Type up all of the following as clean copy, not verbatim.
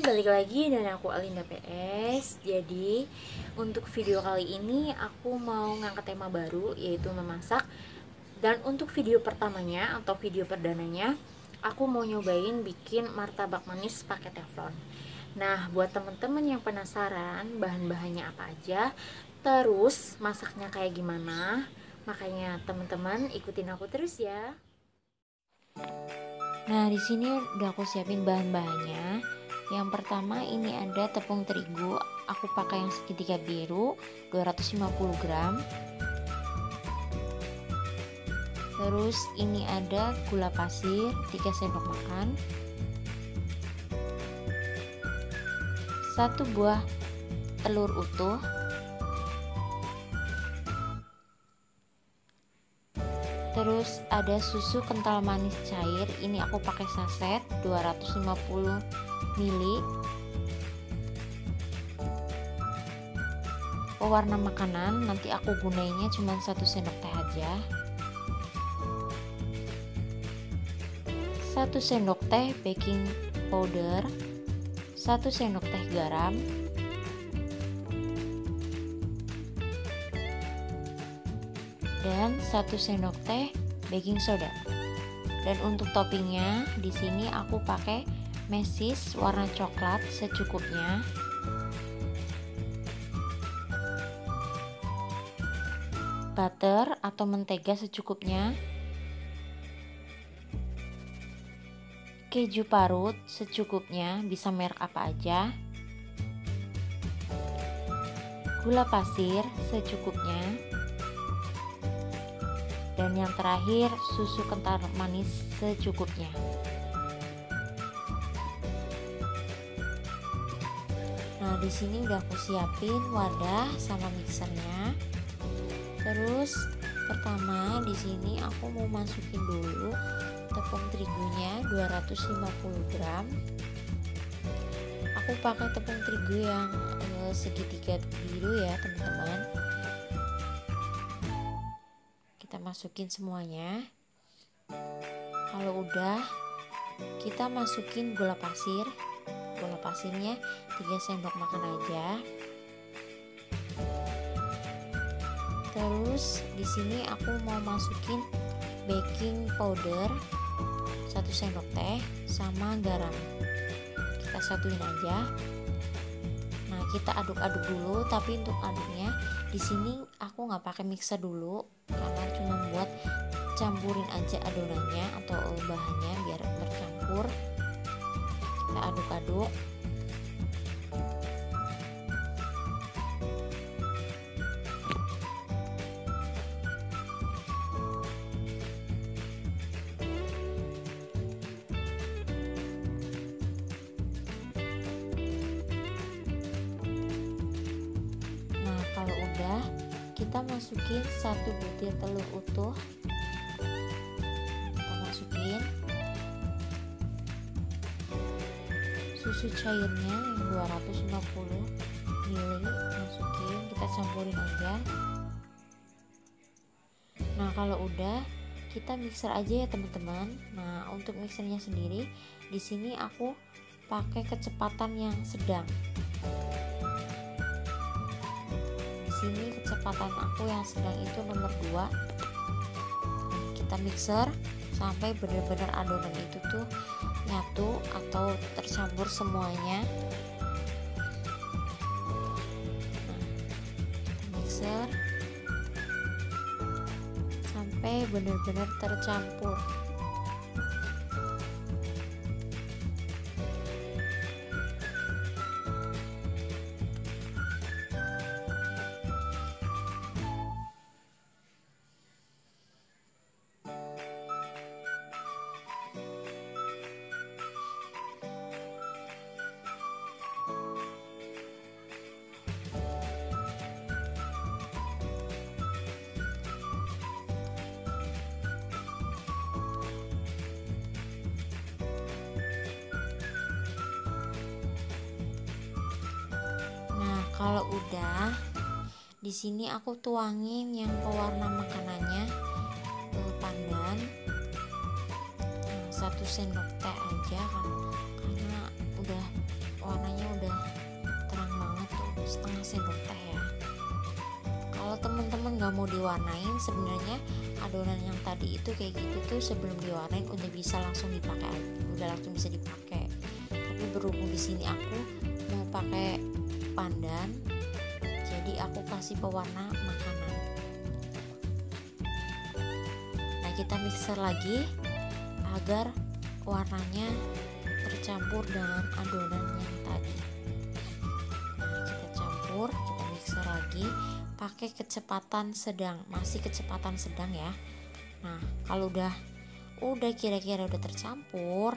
balik lagi dan aku Alinda PS. Jadi untuk video kali ini aku mau ngangkat tema baru, yaitu memasak. Dan untuk video pertamanya atau video perdananya, aku mau nyobain bikin martabak manis pakai teflon. Nah, buat temen-temen yang penasaran bahan-bahannya apa aja, terus masaknya kayak gimana, makanya teman-teman ikutin aku terus ya. Nah, di sini udah aku siapin bahan-bahannya. Yang pertama ini ada tepung terigu, aku pakai yang segitiga biru 250 gram. Terus ini ada gula pasir 3 sendok makan, 1 buah telur utuh, terus ada susu kental manis cair, ini aku pakai saset 250 ml. Pewarna makanan nanti aku gunainnya cuma 1 sendok teh aja. 1 sendok teh baking powder, 1 sendok teh garam, dan 1 sendok teh baking soda. Dan untuk toppingnya di sini aku pakai mesis warna coklat secukupnya. Butter atau mentega secukupnya. Keju parut secukupnya, bisa merek apa aja. Gula pasir secukupnya. Dan yang terakhir susu kental manis secukupnya. Nah, di sini udah aku siapin wadah sama mixernya. Terus pertama di sini aku mau masukin dulu tepung terigunya 250 gram. Aku pakai tepung terigu yang segitiga biru ya, teman-teman. Kita masukin semuanya. Kalau udah, kita masukin gula pasir. Gula pasirnya 3 sendok makan aja. Terus di sini aku mau masukin baking powder 1 sendok teh sama garam. Kita satuin aja. Nah, kita aduk-aduk dulu, tapi untuk aduknya di sini aku nggak pakai mixer dulu karena cuma buat campurin aja adonannya atau bahannya biar bercampur. Kita aduk-aduk. Nah, kalau udah, kita masukin 1 butir telur utuh. Kita masukin susu cairnya yang 250 ml, masukin, kita campurin aja. Nah, kalau udah, kita mixer aja ya teman-teman. Nah, untuk mixernya sendiri di sini aku pakai kecepatan yang sedang. Di sini kecepatan aku yang sedang itu nomor 2. Kita mixer sampai benar-benar adonan itu tuh nyatu atau tercampur semuanya. Nah, kita mixer sampai benar-benar tercampur. Kalau udah, di sini aku tuangin yang pewarna makanannya ke pandan. Nah, 1 sendok teh aja karena udah warnanya udah terang banget tuh, setengah sendok teh ya. Kalau teman-teman nggak mau diwarnain, sebenarnya adonan yang tadi itu kayak gitu tuh sebelum diwarnain udah bisa langsung dipakai, udah langsung bisa dipakai. Tapi berhubung di sini aku mau pakai pandan, jadi aku kasih pewarna makanan. Nah, kita mixer lagi agar warnanya tercampur dengan adonan yang tadi. Nah, kita campur, kita mixer lagi pakai kecepatan sedang, masih kecepatan sedang ya. Nah, kalau udah kira-kira udah tercampur,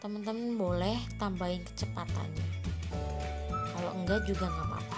teman-teman boleh tambahin kecepatannya. Kalau enggak juga nggak apa-apa.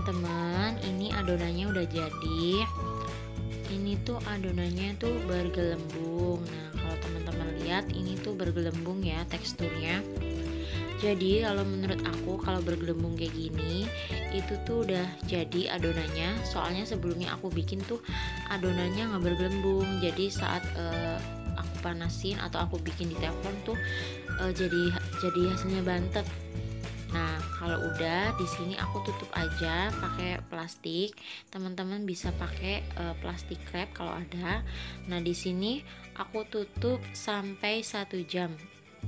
Teman-teman, ini adonannya udah jadi. Ini tuh adonannya tuh bergelembung. Nah, kalau teman-teman lihat ini tuh bergelembung ya teksturnya. Jadi kalau menurut aku kalau bergelembung kayak gini itu tuh udah jadi adonannya. Soalnya sebelumnya aku bikin tuh adonannya nggak bergelembung. Jadi saat aku panasin atau aku bikin di teflon tuh jadi hasilnya bantet. Nah, kalau udah di sini aku tutup aja pakai plastik. Teman-teman bisa pakai plastik wrap kalau ada. Nah, di sini aku tutup sampai 1 jam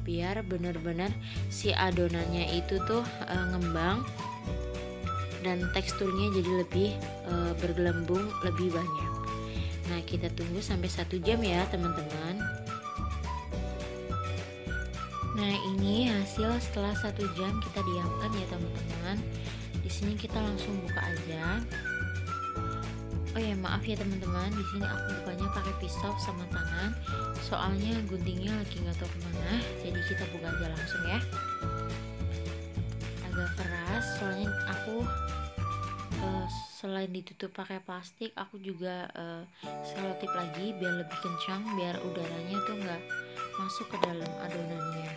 biar benar-benar si adonannya itu tuh ngembang dan teksturnya jadi lebih bergelembung lebih banyak. Nah, kita tunggu sampai 1 jam ya, teman-teman. Nah, ini hasil setelah 1 jam kita diamkan ya, teman-teman. Di sini kita langsung buka aja. Oh ya, maaf ya teman-teman, di sini aku bukanya pakai pisau sama tangan. Soalnya guntingnya lagi nggak tahu kemana, jadi kita buka aja langsung ya. Agak keras, soalnya aku selain ditutup pakai plastik, aku juga selotip lagi biar lebih kencang, biar udaranya tuh nggak masuk ke dalam adonannya.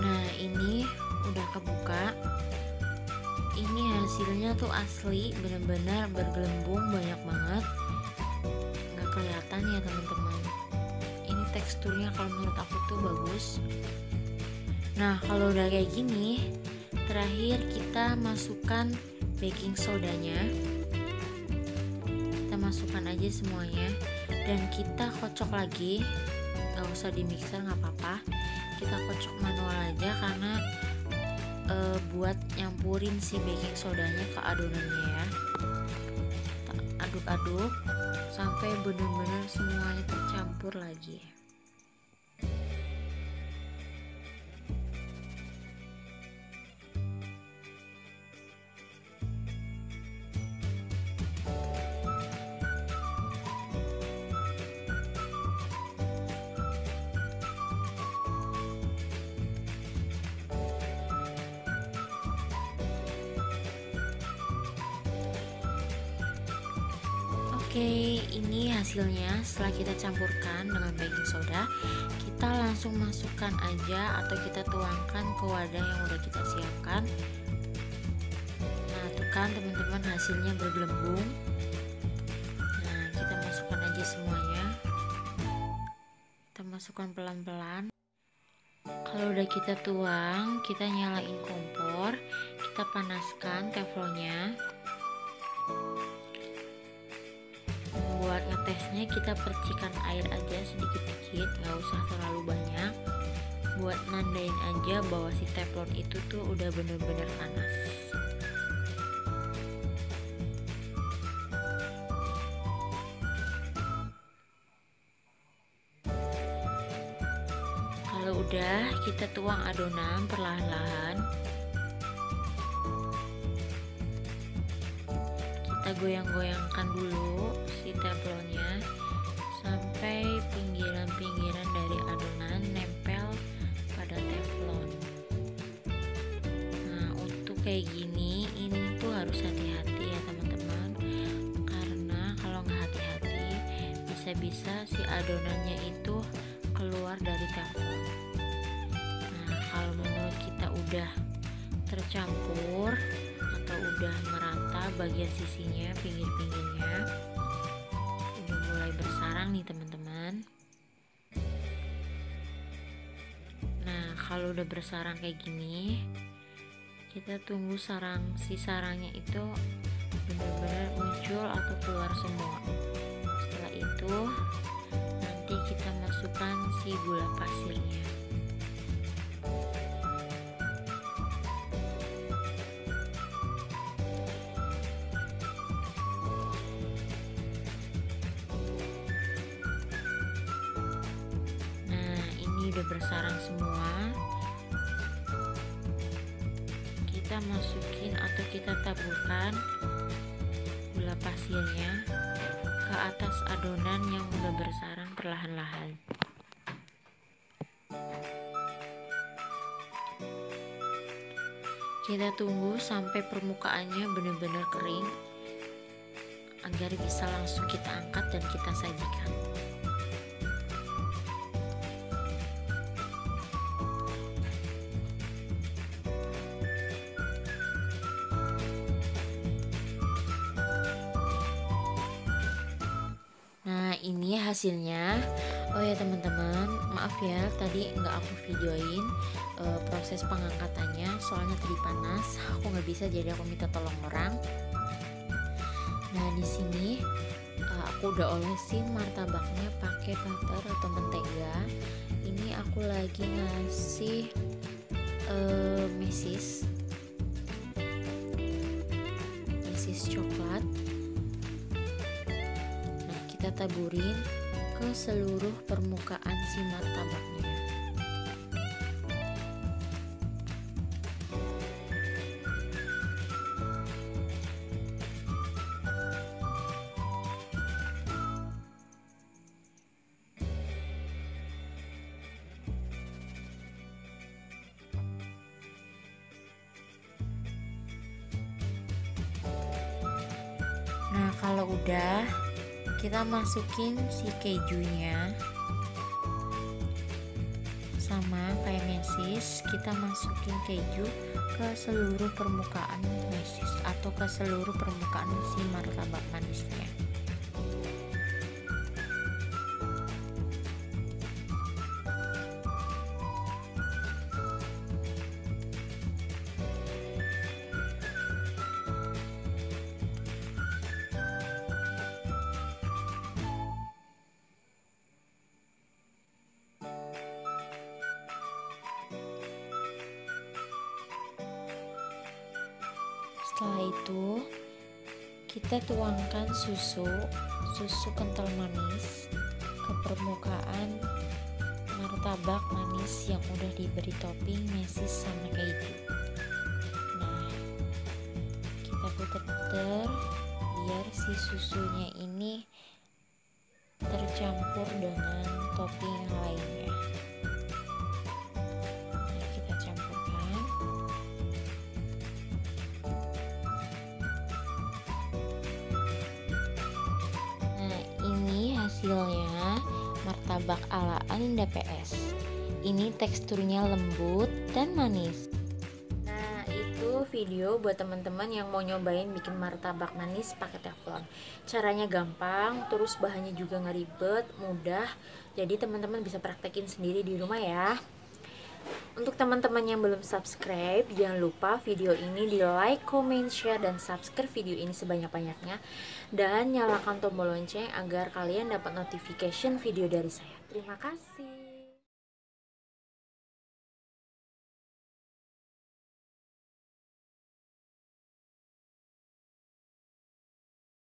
Nah, ini udah kebuka. Ini hasilnya tuh asli bener-bener bergelembung banyak banget, nggak kelihatan ya teman-teman. Ini teksturnya kalau menurut aku tuh bagus. Nah, kalau udah kayak gini, terakhir kita masukkan baking sodanya. Kita masukkan aja semuanya dan kita kocok lagi, nggak usah di mixer, nggak apa-apa, kita kocok manual aja karena buat nyampurin si baking sodanya ke adonannya ya. Aduk-aduk sampai benar-benar semuanya tercampur lagi. Oke, ini hasilnya. Setelah kita campurkan dengan baking soda, kita langsung masukkan aja atau kita tuangkan ke wadah yang udah kita siapkan. Nah, tuh kan teman-teman, hasilnya bergelembung. Nah, kita masukkan aja semuanya. Kita masukkan pelan-pelan. Kalau udah kita tuang, kita nyalain kompor, kita panaskan teflonnya. Buat ngetesnya kita percikan air aja sedikit-sedikit, nggak usah terlalu banyak, buat nandain aja bahwa si teflon itu tuh udah bener-bener panas. Kalau udah, kita tuang adonan perlahan-lahan. Kita goyang-goyangkan dulu si teflonnya sampai pinggiran-pinggiran dari adonan nempel pada teflon. Nah, untuk kayak gini, ini tuh harus hati-hati ya teman-teman, karena kalau nggak hati-hati bisa-bisa si adonannya itu keluar dari teflon. Nah, kalau menurut kita udah tercampur atau udah merata bagian sisinya, pinggir-pinggirnya udah mulai bersarang nih teman-teman. Nah, kalau udah bersarang kayak gini, kita tunggu si sarangnya itu benar-benar muncul atau keluar semua. Setelah itu nanti kita masukkan si gula pasirnya. Udah bersarang semua, kita masukin atau kita taburkan gula pasirnya ke atas adonan yang udah bersarang perlahan-lahan. Kita tunggu sampai permukaannya benar-benar kering agar bisa langsung kita angkat dan kita sajikan. Ini hasilnya. Oh ya teman-teman, maaf ya tadi nggak aku videoin proses pengangkatannya, soalnya tadi panas, aku nggak bisa, jadi aku minta tolong orang. Nah, di sini aku udah olesin martabaknya pakai butter atau mentega. Ini aku lagi ngasih mesis coklat. Kita taburin ke seluruh permukaan si martabaknya. Nah, kalau udah, kita masukin si kejunya, sama kayak mesis, kita masukin keju ke seluruh permukaan mesis atau ke seluruh permukaan si martabak manisnya. Setelah itu kita tuangkan susu kental manis ke permukaan martabak manis yang udah diberi topping mesis sama keju. Nah, kita puter-puter biar si susunya ini tercampur dengan topping yang lainnya. Nah, kita campurkan. hasilnya martabak ala Alinda PS. Ini teksturnya lembut dan manis. Nah, itu video buat teman-teman yang mau nyobain bikin martabak manis pakai teflon. Caranya gampang, terus bahannya juga nggak ribet, mudah. Jadi teman-teman bisa praktekin sendiri di rumah ya. Untuk teman-teman yang belum subscribe, jangan lupa video ini di like, comment, share, dan subscribe video ini sebanyak-banyaknya. Dan nyalakan tombol lonceng agar kalian dapat notification video dari saya. Terima kasih.